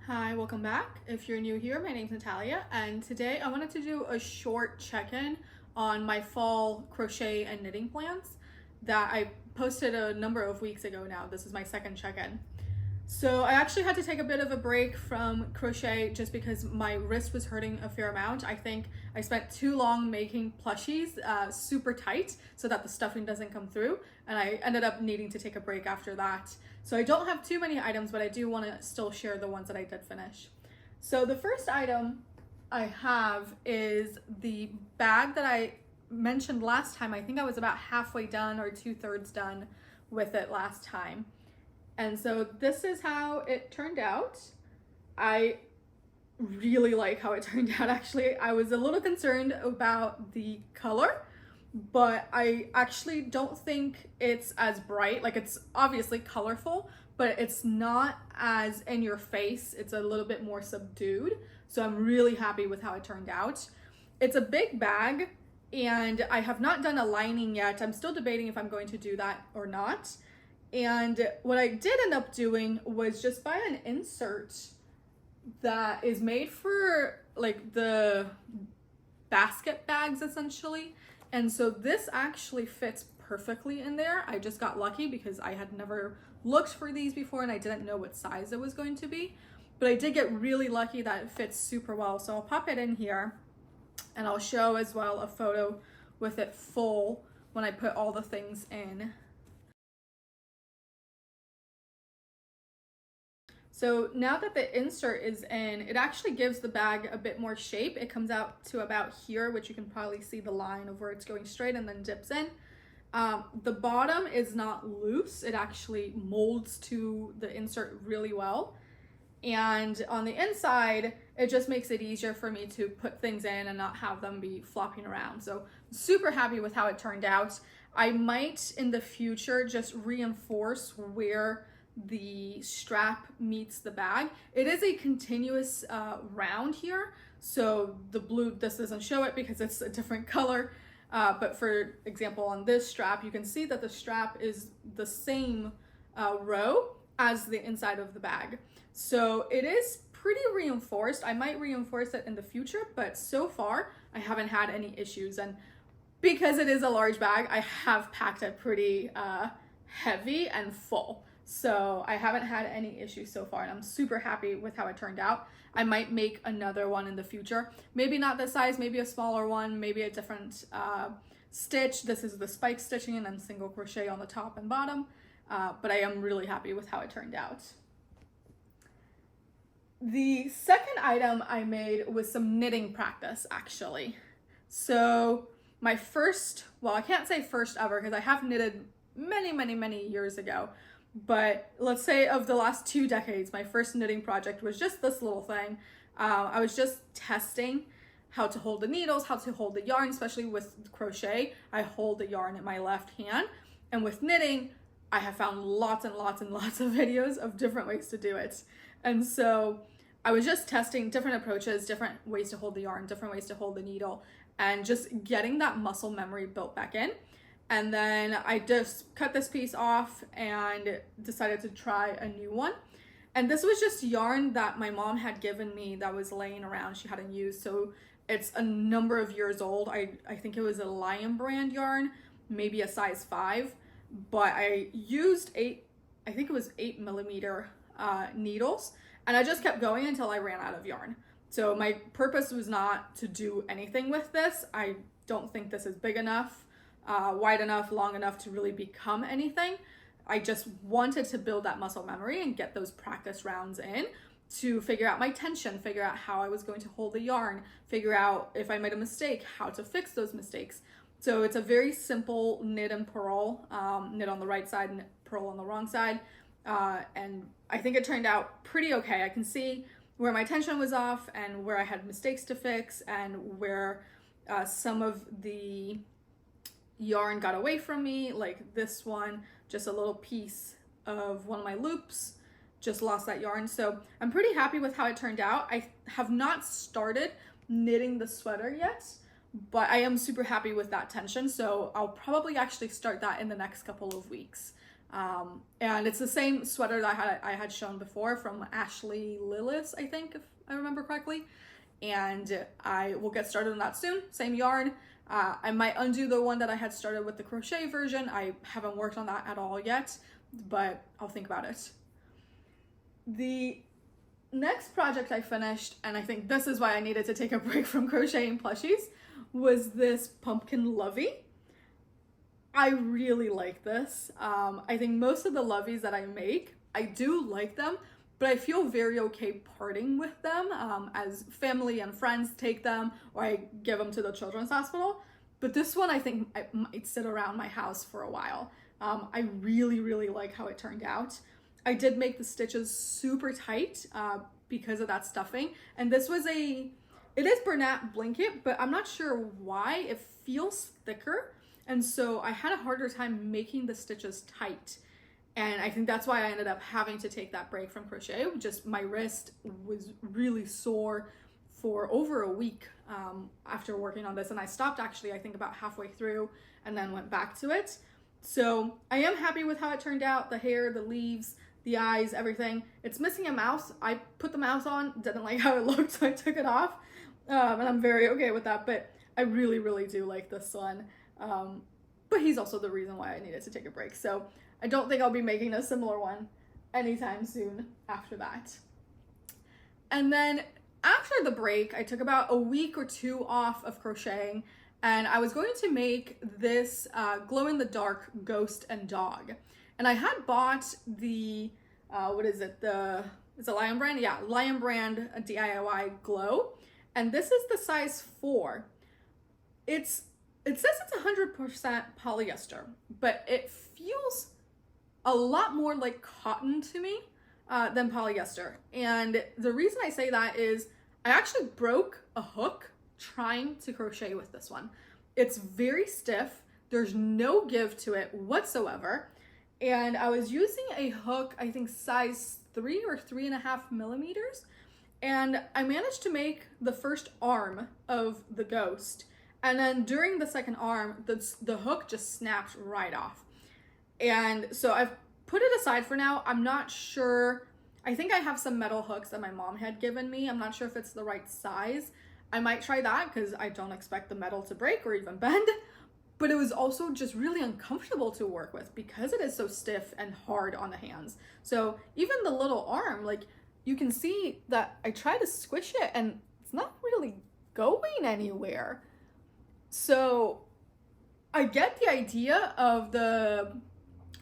Hi, welcome back. If you're new here, my name's Natalia, and today I wanted to do a short check-in on my fall crochet and knitting plans that I posted a number of weeks ago now. This is my second check-in. So I actually had to take a bit of a break from crochet just because my wrist was hurting a fair amount. I think I spent too long making plushies super tight so that the stuffing doesn't come through, and I ended up needing to take a break after that. So I don't have too many items, but I do want to still share the ones that I did finish. So the first item I have is the bag that I mentioned last time. I think I was about halfway done or 2/3 done with it last time. And so this is how it turned out. I really like how it turned out, actually. I was a little concerned about the color, but I actually don't think it's as bright. Like, it's obviously colorful, but it's not as in your face. It's a little bit more subdued. So I'm really happy with how it turned out. It's a big bag and I have not done a lining yet. I'm still debating if I'm going to do that or not. And what I did end up doing was just buy an insert that is made for like the basket bags essentially. And so this actually fits perfectly in there. I just got lucky because I had never looked for these before and I didn't know what size it was going to be. But I did get really lucky that it fits super well. So I'll pop it in here and I'll show as well a photo with it full when I put all the things in. So now that the insert is in, it actually gives the bag a bit more shape. It comes out to about here, which you can probably see the line of where it's going straight and then dips in. The bottom is not loose. It actually molds to the insert really well. And on the inside, it just makes it easier for me to put things in and not have them be flopping around. So I'm super happy with how it turned out. I might in the future just reinforce where the strap meets the bag. It is a continuous round here, so the blue, this doesn't show it because it's a different color, but for example on this strap you can see that the strap is the same row as the inside of the bag, so it is pretty reinforced. I might reinforce it in the future, but so far I haven't had any issues. And because it is a large bag, I have packed it pretty heavy and full. So I haven't had any issues so far and I'm super happy with how it turned out. I might make another one in the future. Maybe not this size, maybe a smaller one, maybe a different stitch. This is the spike stitching and then single crochet on the top and bottom. But I am really happy with how it turned out. The second item I made was some knitting practice actually. So my first, well, I can't say first ever because I have knitted many years ago. But let's say of the last 2 decades, my first knitting project was just this little thing. I was just testing how to hold the needles, how to hold the yarn, especially with crochet. I hold the yarn in my left hand. And with knitting, I have found lots and lots of videos of different ways to do it. And so I was just testing different approaches, different ways to hold the yarn, different ways to hold the needle, and just getting that muscle memory built back in. And then I just cut this piece off and decided to try a new one. And this was just yarn that my mom had given me that was laying around, she hadn't used. So it's a number of years old. I think it was a Lion brand yarn, maybe a size 5. But I used 8mm needles. And I just kept going until I ran out of yarn. So my purpose was not to do anything with this. I don't think this is big enough, wide enough, long enough to really become anything. I just wanted to build that muscle memory and get those practice rounds in to figure out my tension, figure out how I was going to hold the yarn, figure out if I made a mistake, how to fix those mistakes. So it's a very simple knit and purl, knit on the right side and purl on the wrong side. And I think it turned out pretty okay. I can see where my tension was off and where I had mistakes to fix and where some of the yarn got away from me, like this one, just a little piece of one of my loops just lost that yarn. So I'm pretty happy with how it turned out. I have not started knitting the sweater yet, but I am super happy with that tension. So I'll probably actually start that in the next couple of weeks. And it's the same sweater that I had shown before from Ashley Lillis, I think, if I remember correctly. And I will get started on that soon. Same yarn. I might undo the one that I had started with the crochet version. I haven't worked on that at all yet, but I'll think about it. The next project I finished, and I think this is why I needed to take a break from crocheting plushies, was this pumpkin lovey. I really like this. I think most of the loveys that I make, I do like them, but I feel very okay parting with them as family and friends take them, or I give them to the children's hospital. But this one I think I might sit around my house for a while. I really, really like how it turned out. I did make the stitches super tight because of that stuffing. And this was it is Bernat Blanket, but I'm not sure why. It feels thicker. And so I had a harder time making the stitches tight. And I think that's why I ended up having to take that break from crochet. Just my wrist was really sore for over a week after working on this. And I stopped actually, I think about halfway through and then went back to it. So I am happy with how it turned out. The hair, the leaves, the eyes, everything. It's missing a mouse. I put the mouse on, didn't like how it looked, so I took it off. And I'm very okay with that, but I really, really do like this one. But he's also the reason why I needed to take a break. So I don't think I'll be making a similar one anytime soon after that. And then after the break, I took about a week or two off of crocheting, and I was going to make this glow-in-the-dark ghost and dog. And I had bought the, what is it? Is it Lion Brand? Yeah, Lion Brand DIY Glow. And this is the size 4. It says it's 100% polyester, but it feels a lot more like cotton to me than polyester. And the reason I say that is I actually broke a hook trying to crochet with this one. It's very stiff. There's no give to it whatsoever. And I was using a hook, I think size 3 or 3.5 millimeters. And I managed to make the first arm of the ghost. And then during the second arm, the hook just snapped right off. And so I've put it aside for now. I'm not sure. I think I have some metal hooks that my mom had given me. I'm not sure if it's the right size. I might try that because I don't expect the metal to break or even bend. But it was also just really uncomfortable to work with because it is so stiff and hard on the hands. So even the little arm, like you can see that I try to squish it and it's not really going anywhere. So I get the idea of the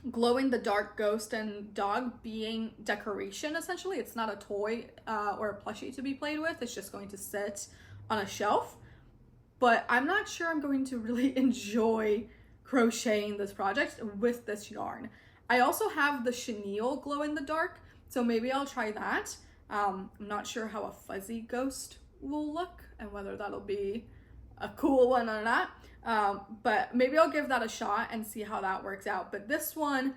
glow-in-the-dark ghost and dog being decoration, essentially. It's not a toy or a plushie to be played with. It's just going to sit on a shelf. But I'm not sure I'm going to really enjoy crocheting this project with this yarn. I also have the chenille glow-in-the-dark, so maybe I'll try that. I'm not sure how a fuzzy ghost will look and whether that'll be a cool one or not. But maybe I'll give that a shot and see how that works out. But this one,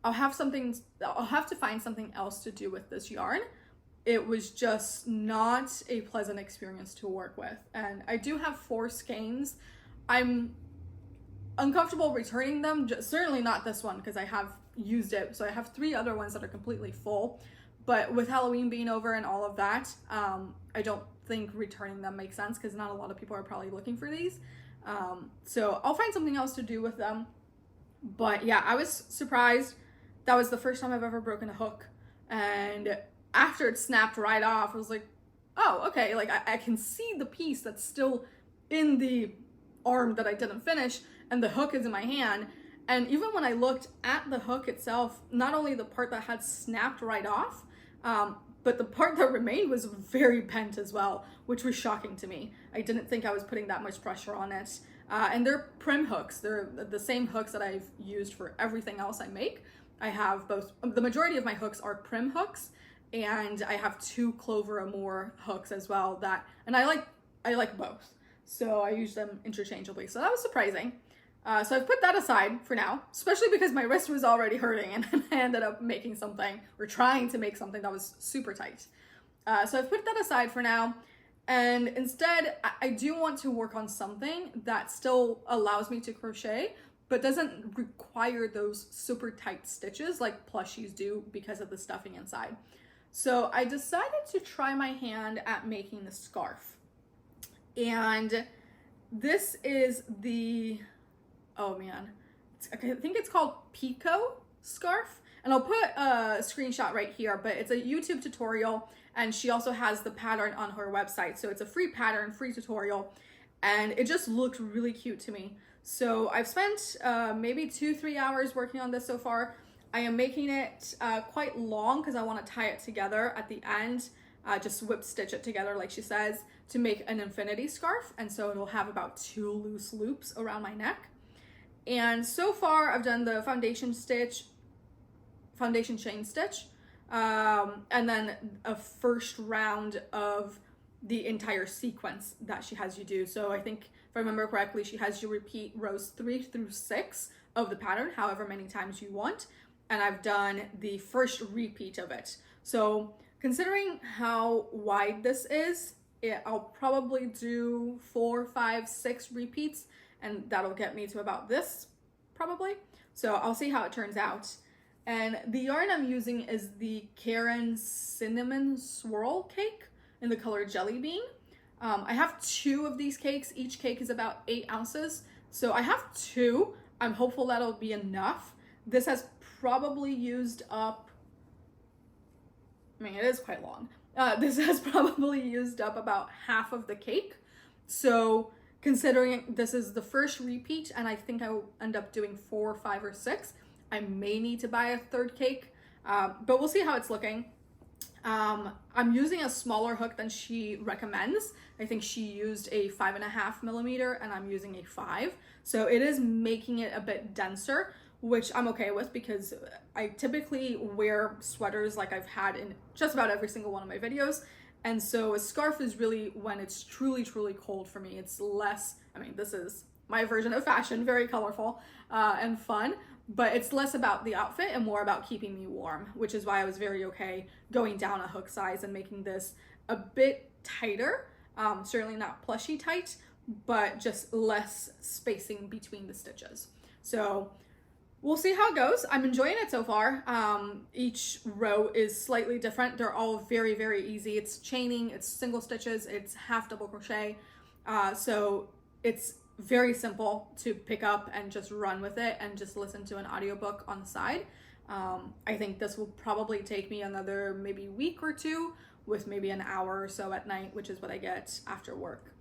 I'll have to find something else to do with this yarn. It was just not a pleasant experience to work with. And I do have 4 skeins. I'm uncomfortable returning them, certainly not this one because I have used it. So I have 3 other ones that are completely full. But with Halloween being over and all of that, I don't think returning them makes sense because not a lot of people are probably looking for these. So I'll find something else to do with them. But yeah, I was surprised. That was the first time I've ever broken a hook. And after it snapped right off, I was like, oh, okay, like I can see the piece that's still in the arm that I didn't finish, and the hook is in my hand. And even when I looked at the hook itself, not only the part that had snapped right off, but the part that remained was very bent as well, which was shocking to me. I didn't think I was putting that much pressure on it. And they're prim hooks. They're the same hooks that I've used for everything else I make. I have both, the majority of my hooks are prim hooks, and I have 2 Clover Amour hooks as well and I like both. So I use them interchangeably. So that was surprising. So I've put that aside for now, especially because my wrist was already hurting and I ended up making something or trying to make something that was super tight. So I've put that aside for now. And instead, I do want to work on something that still allows me to crochet, but doesn't require those super tight stitches like plushies do because of the stuffing inside. So I decided to try my hand at making the scarf. And this is the, oh man, I think it's called Picot scarf. And I'll put a screenshot right here, but it's a YouTube tutorial, and she also has the pattern on her website. So it's a free pattern, free tutorial, and it just looked really cute to me. So I've spent maybe 2-3 hours working on this so far. I am making it quite long because I want to tie it together at the end, just whip stitch it together like she says, to make an infinity scarf. And so it'll have about 2 loose loops around my neck. And so far I've done the foundation chain stitch, and then a first round of the entire sequence that she has you do. So I think, if I remember correctly, she has you repeat rows 3 through 6 of the pattern, however many times you want. And I've done the first repeat of it. So considering how wide this is, I'll probably do 4, 5, 6 repeats, and that'll get me to about this probably. So I'll see how it turns out. And the yarn I'm using is the Caron Cinnamon Swirl Cake in the color Jelly Bean. I have 2 of these cakes. Each cake is about 8 ounces. So I have 2. I'm hopeful that'll be enough. This has probably used up, I mean, it is quite long. This has probably used up about half of the cake. So considering this is the first repeat, and I think I will end up doing 4, 5, or 6, I may need to buy a 3rd cake, but we'll see how it's looking. I'm using a smaller hook than she recommends. I think she used a 5.5 millimeter and I'm using a 5. So it is making it a bit denser, which I'm okay with because I typically wear sweaters like I've had in just about every single one of my videos. And so a scarf is really when it's truly, truly cold for me. It's less, I mean, this is my version of fashion, very colorful and fun, but it's less about the outfit and more about keeping me warm, which is why I was very okay going down a hook size and making this a bit tighter. Certainly not plushy tight, but just less spacing between the stitches. So we'll see how it goes. I'm enjoying it so far. Each row is slightly different. They're all very, very easy. It's chaining, it's single stitches, it's half double crochet. So it's very simple to pick up and just run with it and just listen to an audiobook on the side. I think this will probably take me another maybe week or 2 with maybe an hour or so at night, which is what I get after work.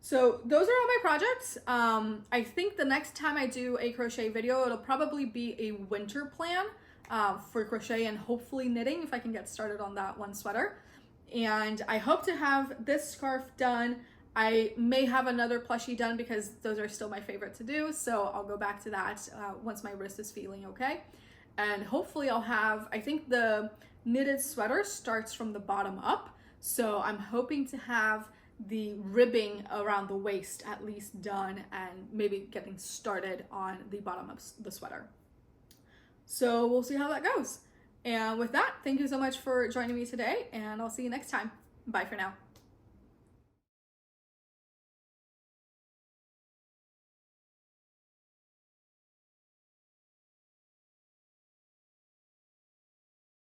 So those are all my projects. I think the next time I do a crochet video, it'll probably be a winter plan for crochet and hopefully knitting if I can get started on that one sweater. And I hope to have this scarf done. I may have another plushie done because those are still my favorite to do. So I'll go back to that once my wrist is feeling okay. And hopefully I'll have, I think the knitted sweater starts from the bottom up. So I'm hoping to have the ribbing around the waist at least done and maybe getting started on the bottom of the sweater. So we'll see how that goes. And with that, thank you so much for joining me today, and I'll see you next time. Bye for now.